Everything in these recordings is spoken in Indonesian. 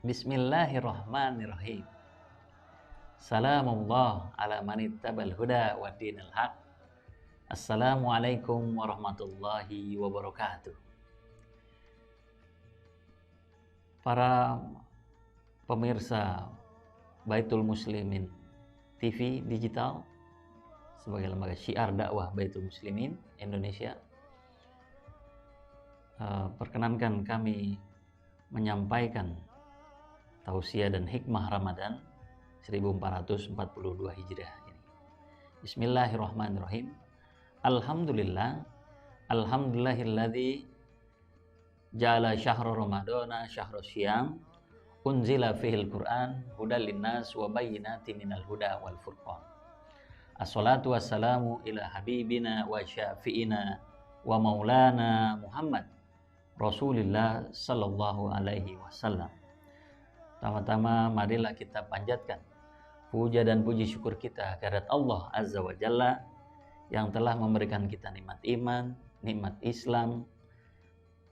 Bismillahirrahmanirrahim. Salamullah ala manittabal huda wa dinil haq. Assalamualaikum warahmatullahi wabarakatuh. Para pemirsa Baitul Muslimin TV digital sebagai lembaga syiar dakwah Baitul Muslimin Indonesia, perkenankan kami menyampaikan tausiah dan hikmah Ramadan 1442 Hijriah ini. Bismillahirrahmanirrahim. Alhamdulillahilladzi ja'ala syahra ramadana syahra syiyam unzila fihil Qur'an hudal linnas wa bayyinatin minal huda wal furqan. Assalatu wassalamu ila habibina wa syafi'ina wa maulana Muhammad Rasulullah sallallahu alaihi wasallam. Pertama-tama marilah kita panjatkan puja dan puji syukur kita kehadirat Allah Azza wa Jalla yang telah memberikan kita nikmat iman, nikmat Islam.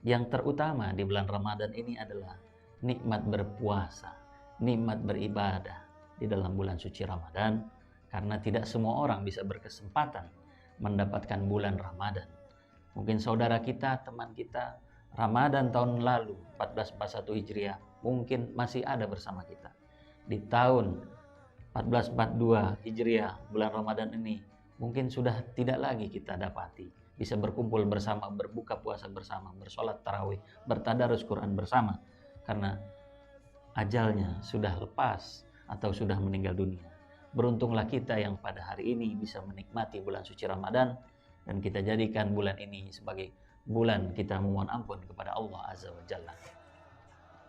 Yang terutama di bulan Ramadan ini adalah nikmat berpuasa, nikmat beribadah di dalam bulan suci Ramadan, karena tidak semua orang bisa berkesempatan mendapatkan bulan Ramadan. Mungkin saudara kita, teman kita, Ramadan tahun lalu 1441 Hijriah mungkin masih ada bersama kita. Di tahun 1442 Hijriah bulan Ramadan ini mungkin sudah tidak lagi kita dapati bisa berkumpul bersama, berbuka puasa bersama, bersolat tarawih, bertadarus Quran bersama, karena ajalnya sudah lepas atau sudah meninggal dunia. Beruntunglah kita yang pada hari ini bisa menikmati bulan suci Ramadan, dan kita jadikan bulan ini sebagai bulan kita memohon ampun kepada Allah Azza wa Jalla.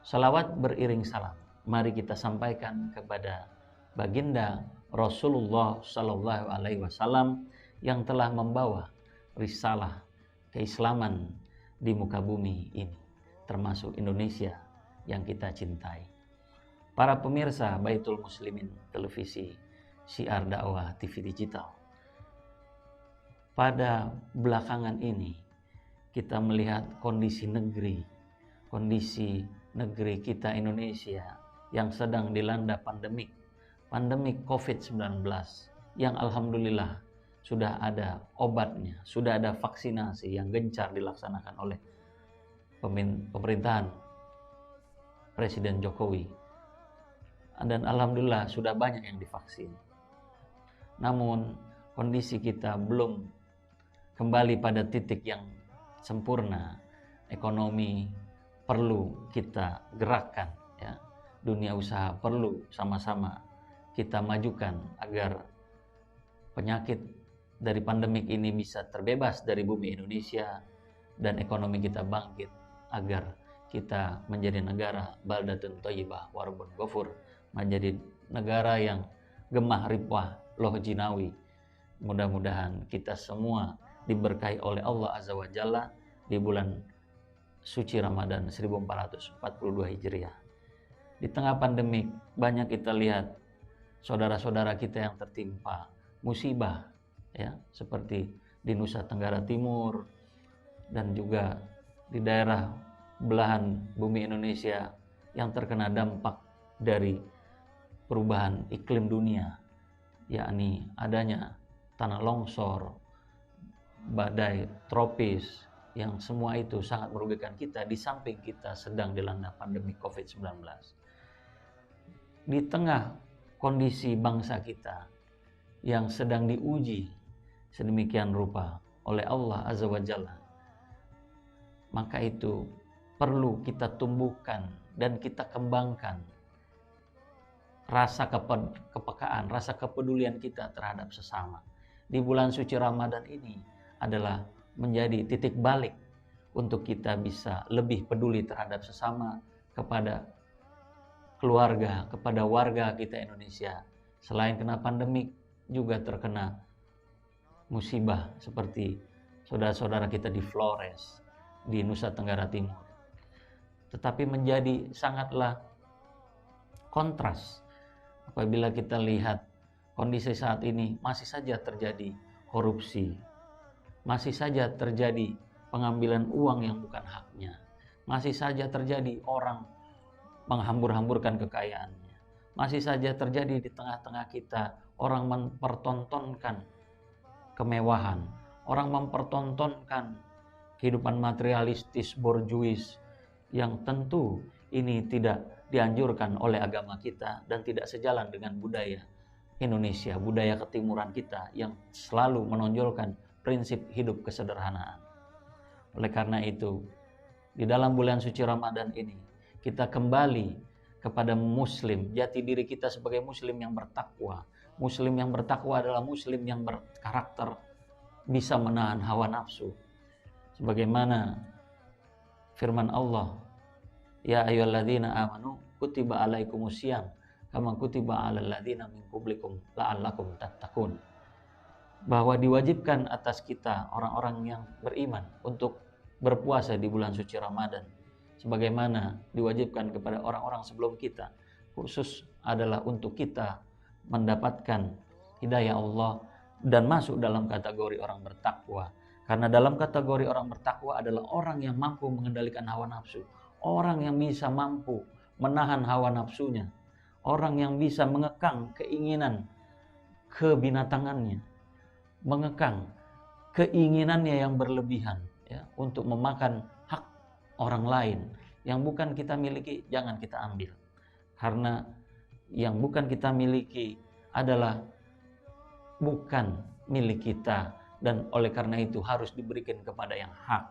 Salawat beriring salam mari kita sampaikan kepada baginda Rasulullah Sallallahu Alaihi Wasallam yang telah membawa risalah keislaman di muka bumi ini, termasuk Indonesia yang kita cintai. Para pemirsa Baitul Muslimin Televisi Syiar Dakwah TV Digital, pada belakangan ini kita melihat kondisi negeri kita Indonesia yang sedang dilanda pandemik COVID-19, yang alhamdulillah sudah ada obatnya, sudah ada vaksinasi yang gencar dilaksanakan oleh pemerintahan Presiden Jokowi, dan alhamdulillah sudah banyak yang divaksin. Namun kondisi kita belum kembali pada titik yang sempurna. Ekonomi perlu kita gerakkan, ya. Dunia usaha perlu sama-sama kita majukan agar penyakit dari pandemik ini bisa terbebas dari bumi Indonesia dan ekonomi kita bangkit, agar kita menjadi negara baldatun thayyibah wa rabbun ghafur, menjadi negara yang gemah ripah loh jinawi. Mudah-mudahan kita semua diberkahi oleh Allah Azza wa Jalla di bulan suci Ramadan 1442 Hijriah. Di tengah pandemik banyak kita lihat saudara-saudara kita yang tertimpa musibah, ya, seperti di Nusa Tenggara Timur dan juga di daerah belahan bumi Indonesia yang terkena dampak dari perubahan iklim dunia, yakni adanya tanah longsor, badai tropis, yang semua itu sangat merugikan kita, di samping kita sedang dilanda pandemi COVID-19. Di tengah kondisi bangsa kita yang sedang diuji sedemikian rupa oleh Allah Azza wa Jalla, maka itu perlu kita tumbuhkan dan kita kembangkan rasa kepekaan, rasa kepedulian kita terhadap sesama. Di bulan suci Ramadan ini adalah menjadi titik balik untuk kita bisa lebih peduli terhadap sesama, kepada keluarga, kepada warga kita Indonesia. Selain kena pandemik, juga terkena musibah seperti saudara-saudara kita di Flores, di Nusa Tenggara Timur. Tetapi menjadi sangatlah kontras apabila kita lihat kondisi saat ini masih saja terjadi korupsi, masih saja terjadi pengambilan uang yang bukan haknya, masih saja terjadi orang menghambur-hamburkan kekayaannya. Masih saja terjadi di tengah-tengah kita orang mempertontonkan kemewahan, orang mempertontonkan kehidupan materialistis borjuis yang tentu ini tidak dianjurkan oleh agama kita dan tidak sejalan dengan budaya Indonesia, budaya ketimuran kita yang selalu menonjolkan prinsip hidup kesederhanaan. Oleh karena itu, di dalam bulan suci Ramadan ini, kita kembali kepada muslim, jati diri kita sebagai muslim yang bertakwa. Muslim yang bertakwa adalah muslim yang berkarakter, bisa menahan hawa nafsu. Sebagaimana firman Allah, ya ayyuhalladzina amanu kutiba alaikumusiyam kama kutiba alal ladzina min qablikum la'allakum tattaqun. Bahwa diwajibkan atas kita orang-orang yang beriman untuk berpuasa di bulan suci Ramadan sebagaimana diwajibkan kepada orang-orang sebelum kita, khusus adalah untuk kita mendapatkan hidayah Allah dan masuk dalam kategori orang bertakwa. Karena dalam kategori orang bertakwa adalah orang yang mampu mengendalikan hawa nafsu, orang yang bisa mampu menahan hawa nafsunya, orang yang bisa mengekang keinginan kebinatangannya, mengekang keinginannya yang berlebihan, ya, untuk memakan hak orang lain yang bukan kita miliki, jangan kita ambil. Karena yang bukan kita miliki adalah bukan milik kita, dan oleh karena itu harus diberikan kepada yang hak.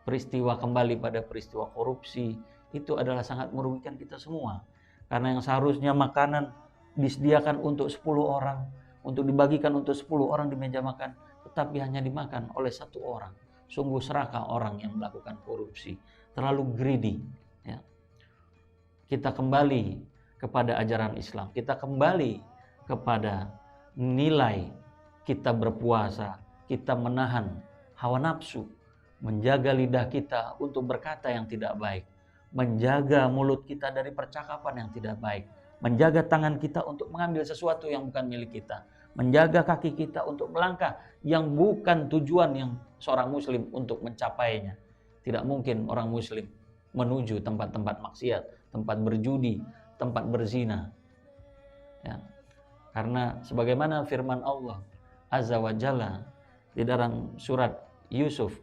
Peristiwa kembali pada peristiwa korupsi itu adalah sangat merugikan kita semua. Karena yang seharusnya makanan disediakan untuk 10 orang, untuk dibagikan untuk 10 orang di meja makan, tetapi hanya dimakan oleh 1 orang. Sungguh serakah orang yang melakukan korupsi, terlalu greedy, ya. Kita kembali kepada ajaran Islam, kita kembali kepada nilai kita berpuasa, kita menahan hawa nafsu, menjaga lidah kita untuk berkata yang tidak baik, menjaga mulut kita dari percakapan yang tidak baik, menjaga tangan kita untuk mengambil sesuatu yang bukan milik kita, menjaga kaki kita untuk melangkah yang bukan tujuan yang seorang muslim untuk mencapainya. Tidak mungkin orang muslim menuju tempat-tempat maksiat, tempat berjudi, tempat berzina, ya. Karena sebagaimana firman Allah Azza wa Jalla di dalam surat Yusuf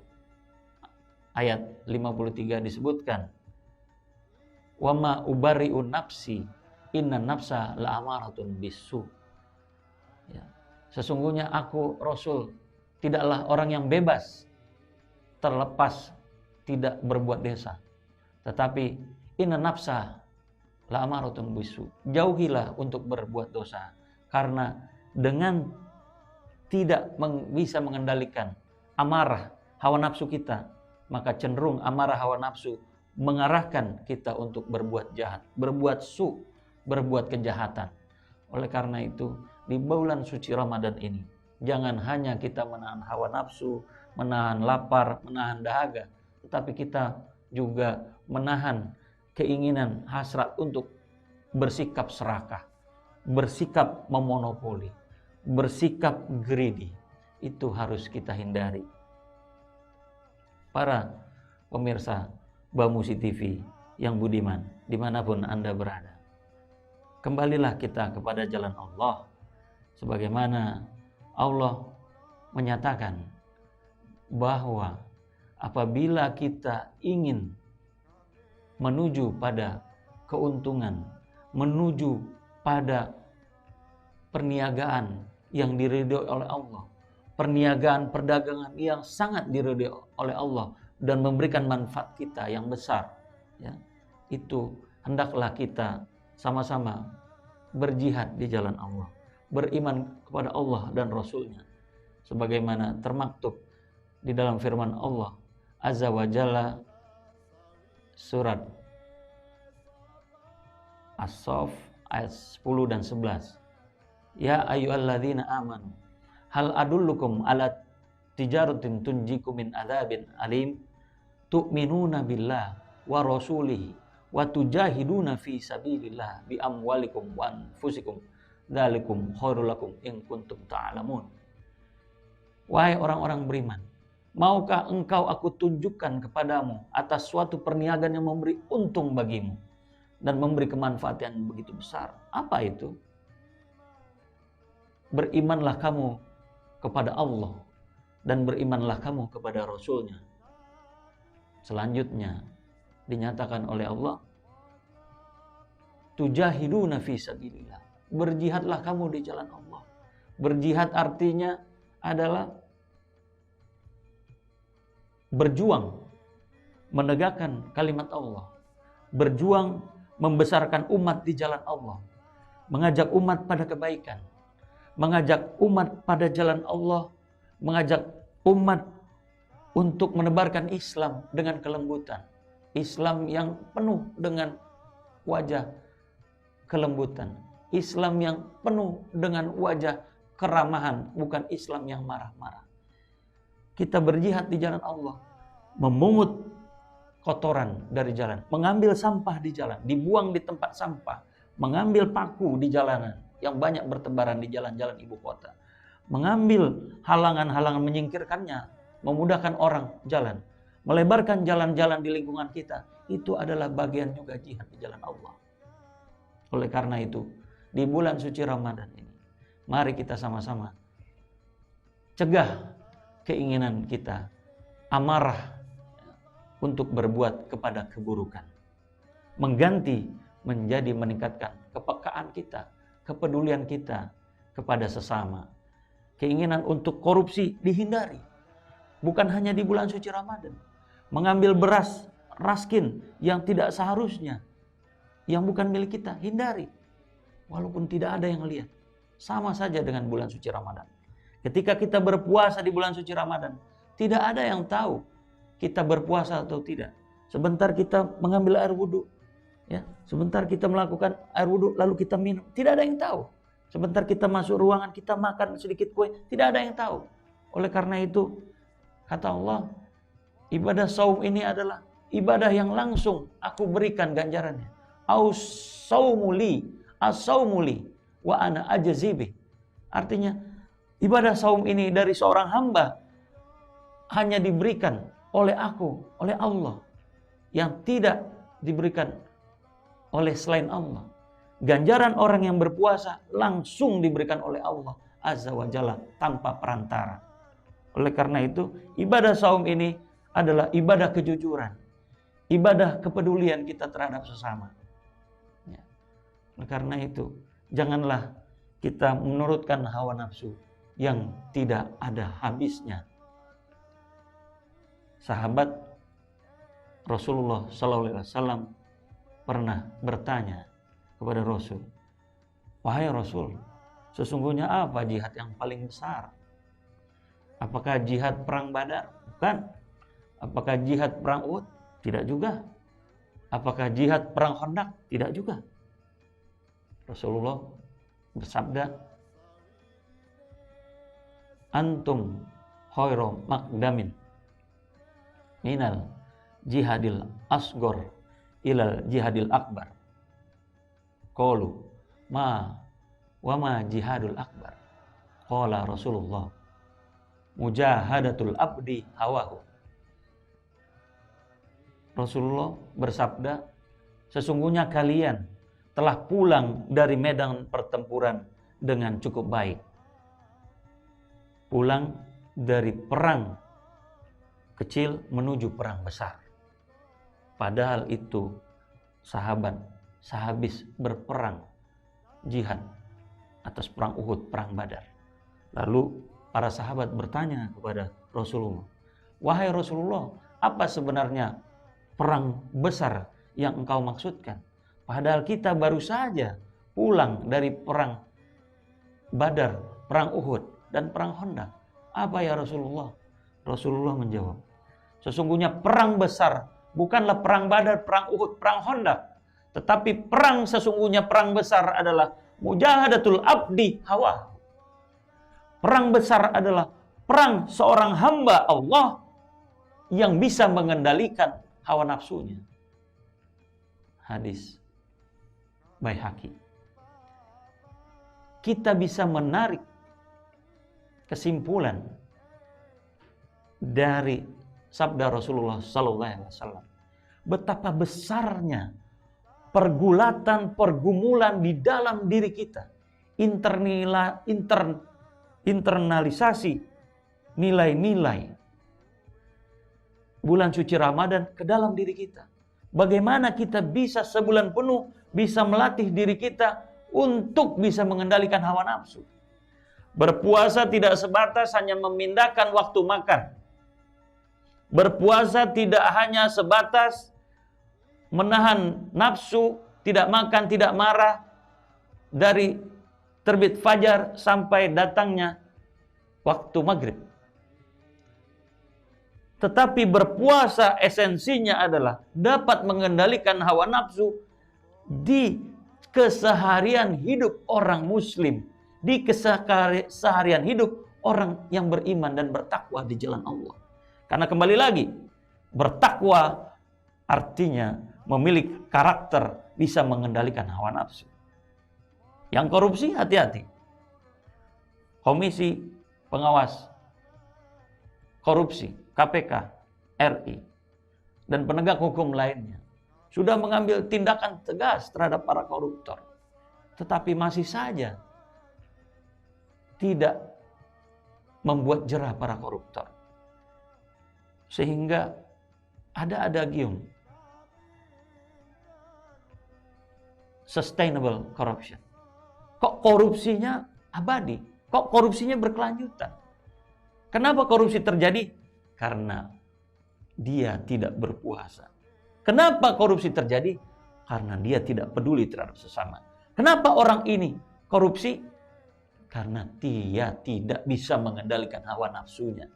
ayat 53 disebutkan, wa ma ubari'u nafsi inna nafsa la'amaratun bisu. Ya. Sesungguhnya aku Rasul tidaklah orang yang bebas terlepas tidak berbuat dosa, tetapi inna nafsa la'amaratun bisu, jauhilah untuk berbuat dosa, karena dengan tidak bisa mengendalikan amarah hawa nafsu kita, maka cenderung amarah hawa nafsu mengarahkan kita untuk berbuat jahat, berbuat berbuat kejahatan. Oleh karena itu, di bulan suci Ramadan ini, jangan hanya kita menahan hawa nafsu, menahan lapar, menahan dahaga, tetapi kita juga menahan keinginan hasrat untuk bersikap serakah, bersikap memonopoli, bersikap greedy. Itu harus kita hindari. Para pemirsa Bamusi TV yang budiman, dimanapun Anda berada, kembalilah kita kepada jalan Allah, sebagaimana Allah menyatakan bahwa apabila kita ingin menuju pada keuntungan, menuju pada perniagaan yang diridhoi oleh Allah, perniagaan perdagangan yang sangat diridhoi oleh Allah dan memberikan manfaat kita yang besar, ya, itu hendaklah kita sama-sama berjihad di jalan Allah, beriman kepada Allah dan Rasul-Nya, sebagaimana termaktub di dalam firman Allah Azza wa Jalla surat As-Saff ayat 10 dan 11. Ya ayyuhalladzina amanu hal adullukum ala tijaratin tunjikum min adzabin alim tu'minuna billah wa rasulihi wa tujahiduna fi sabilillah bi amwalikum wa anfusikum dzalikum khairul lakum in kuntum ta'lamun. Wahai orang-orang beriman, maukah engkau aku tunjukkan kepadamu atas suatu perniagaan yang memberi untung bagimu? dan memberi kemanfaatan yang begitu besar. Apa itu? Berimanlah kamu kepada Allah dan berimanlah kamu kepada Rasul-Nya. Selanjutnya dinyatakan oleh Allah, tujahiduna fi sabilillah. Berjihadlah kamu di jalan Allah. Berjihad artinya adalah berjuang menegakkan kalimat Allah, berjuang membesarkan umat di jalan Allah, mengajak umat pada kebaikan, mengajak umat pada jalan Allah, mengajak umat untuk menebarkan Islam dengan kelembutan, Islam yang penuh dengan wajah kelembutan, Islam yang penuh dengan wajah keramahan, bukan Islam yang marah-marah. Kita berjihad di jalan Allah, memungut kotoran dari jalan, mengambil sampah di jalan, dibuang di tempat sampah, mengambil paku di jalanan yang banyak bertebaran di jalan-jalan ibu kota, mengambil halangan-halangan, menyingkirkannya, memudahkan orang jalan, melebarkan jalan-jalan di lingkungan kita. Itu adalah bagian juga jihad di jalan Allah. Oleh karena itu, di bulan suci Ramadan ini, mari kita sama-sama cegah keinginan kita, amarah untuk berbuat kepada keburukan, mengganti menjadi meningkatkan kepekaan kita, kepedulian kita kepada sesama. Keinginan untuk korupsi dihindari, bukan hanya di bulan suci Ramadan. Mengambil beras raskin yang tidak seharusnya, yang bukan milik kita, hindari. Walaupun tidak ada yang lihat, sama saja dengan bulan suci Ramadan. Ketika kita berpuasa di bulan suci Ramadan, tidak ada yang tahu kita berpuasa atau tidak. Sebentar kita mengambil air wudhu, ya, sebentar kita melakukan air wudhu lalu kita minum, tidak ada yang tahu. Sebentar kita masuk ruangan, kita makan sedikit kue, tidak ada yang tahu. Oleh karena itu, kata Allah, ibadah saum ini adalah ibadah yang langsung aku berikan ganjarannya. As-saumuli wa ana ajzibih. Artinya, ibadah saum ini dari seorang hamba hanya diberikan oleh aku, oleh Allah, yang tidak diberikan oleh selain Allah. Ganjaran orang yang berpuasa langsung diberikan oleh Allah Azza wa Jalla tanpa perantara. Oleh karena itu, ibadah saum ini adalah ibadah kejujuran, ibadah kepedulian kita terhadap sesama. Ya. Oleh karena itu, janganlah kita menurutkan hawa nafsu yang tidak ada habisnya. Sahabat Rasulullah SAW pernah bertanya kepada Rasul, wahai Rasul, sesungguhnya apa jihad yang paling besar? Apakah jihad perang Badar? Bukan. Apakah jihad perang Uhud? Tidak juga. Apakah jihad perang Khandaq? Tidak juga. Rasulullah bersabda, antum khairu maqdamin minal jihadil asgor ilal jihadil akbar. Qalu ma wa ma jihadul akbar? Qala Rasulullah mujahadatul abdi hawahu. Rasulullah bersabda, sesungguhnya kalian telah pulang dari medan pertempuran dengan cukup baik. Pulang dari perang kecil menuju perang besar. Padahal itu sahabat sehabis berperang jihad atas perang Uhud, perang Badar. Lalu para sahabat bertanya kepada Rasulullah, wahai Rasulullah, apa sebenarnya perang besar yang engkau maksudkan? Padahal kita baru saja pulang dari perang Badar, perang Uhud, dan perang Khandaq. Apa ya Rasulullah? Rasulullah menjawab, sesungguhnya perang besar bukanlah perang Badar, perang Uhud, perang Khandaq, tetapi perang sesungguhnya perang besar adalah mujahadatul abdi hawa. Perang besar adalah perang seorang hamba Allah yang bisa mengendalikan hawa nafsunya. Hadis Baihaqi. Kita bisa menarik kesimpulan dari sabda Rasulullah SAW, betapa besarnya pergulatan, pergumulan di dalam diri kita. Internalisasi nilai-nilai bulan suci Ramadan ke dalam diri kita. Bagaimana kita bisa sebulan penuh bisa melatih diri kita untuk bisa mengendalikan hawa nafsu. Berpuasa tidak sebatas hanya memindahkan waktu makan. Berpuasa tidak hanya sebatas menahan nafsu, tidak makan, tidak marah dari terbit fajar sampai datangnya waktu maghrib. Tetapi berpuasa esensinya adalah dapat mengendalikan hawa nafsu di keseharian hidup orang muslim, di keseharian hidup orang yang beriman dan bertakwa di jalan Allah. Karena kembali lagi, bertakwa artinya memiliki karakter bisa mengendalikan hawa nafsu. Yang korupsi, hati-hati. Komisi Pengawas Korupsi, KPK, RI, dan penegak hukum lainnya sudah mengambil tindakan tegas terhadap para koruptor. Tetapi masih saja tidak membuat jerah para koruptor. Sehingga ada adagium sustainable corruption. Kok korupsinya abadi? Kok korupsinya berkelanjutan? Kenapa korupsi terjadi? Karena dia tidak berpuasa. Kenapa korupsi terjadi? Karena dia tidak peduli terhadap sesama. Kenapa orang ini korupsi? Karena dia tidak bisa mengendalikan hawa nafsunya.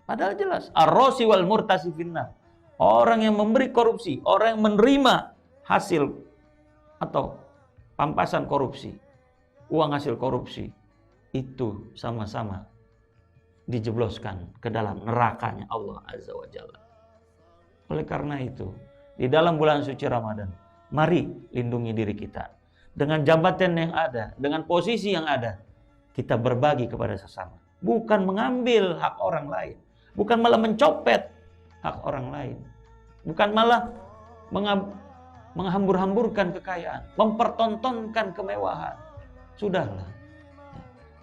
Padahal jelas, ar-rosi wal murtasi finnar. Orang yang memberi korupsi, orang yang menerima hasil atau pampasan korupsi, uang hasil korupsi, itu sama-sama dijebloskan ke dalam nerakanya Allah Azza wa Jalla. Oleh karena itu, di dalam bulan suci Ramadan, mari lindungi diri kita. Dengan jabatan yang ada, dengan posisi yang ada, kita berbagi kepada sesama. Bukan mengambil hak orang lain. Bukan malah mencopet hak orang lain. Bukan malah menghambur-hamburkan kekayaan. Mempertontonkan kemewahan. Sudahlah.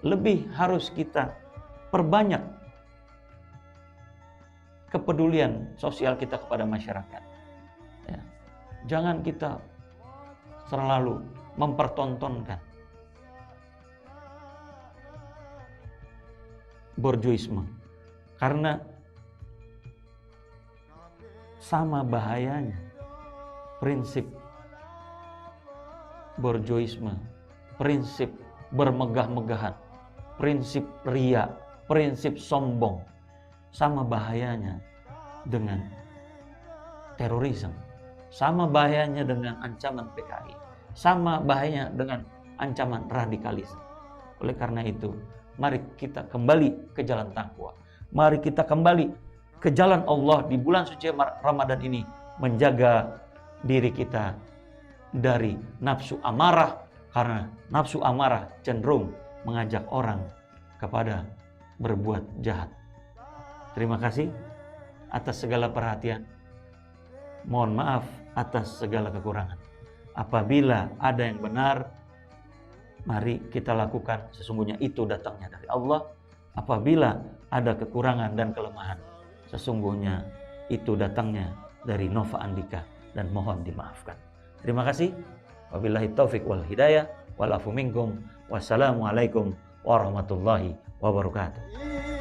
Lebih harus kita perbanyak kepedulian sosial kita kepada masyarakat. Ya. Jangan kita selalu mempertontonkan bourgeoisme, karena sama bahayanya prinsip bourgeoisme, prinsip bermegah-megahan, prinsip ria, prinsip sombong, sama bahayanya dengan terorisme, sama bahayanya dengan ancaman PKI, sama bahayanya dengan ancaman radikalisme. Oleh karena itu, mari kita kembali ke jalan takwa. Mari kita kembali ke jalan Allah di bulan suci Ramadan ini, menjaga diri kita dari nafsu amarah, karena nafsu amarah cenderung mengajak orang kepada berbuat jahat. Terima kasih atas segala perhatian. Mohon maaf atas segala kekurangan. Apabila ada yang benar, mari kita lakukan, sesungguhnya itu datangnya dari Allah. Apabila ada kekurangan dan kelemahan, sesungguhnya itu datangnya dari Nova Andika dan mohon dimaafkan. Terima kasih. Wabillahi taufik wal hidayah. Walafu minkum. Wassalamualaikum warahmatullahi wabarakatuh.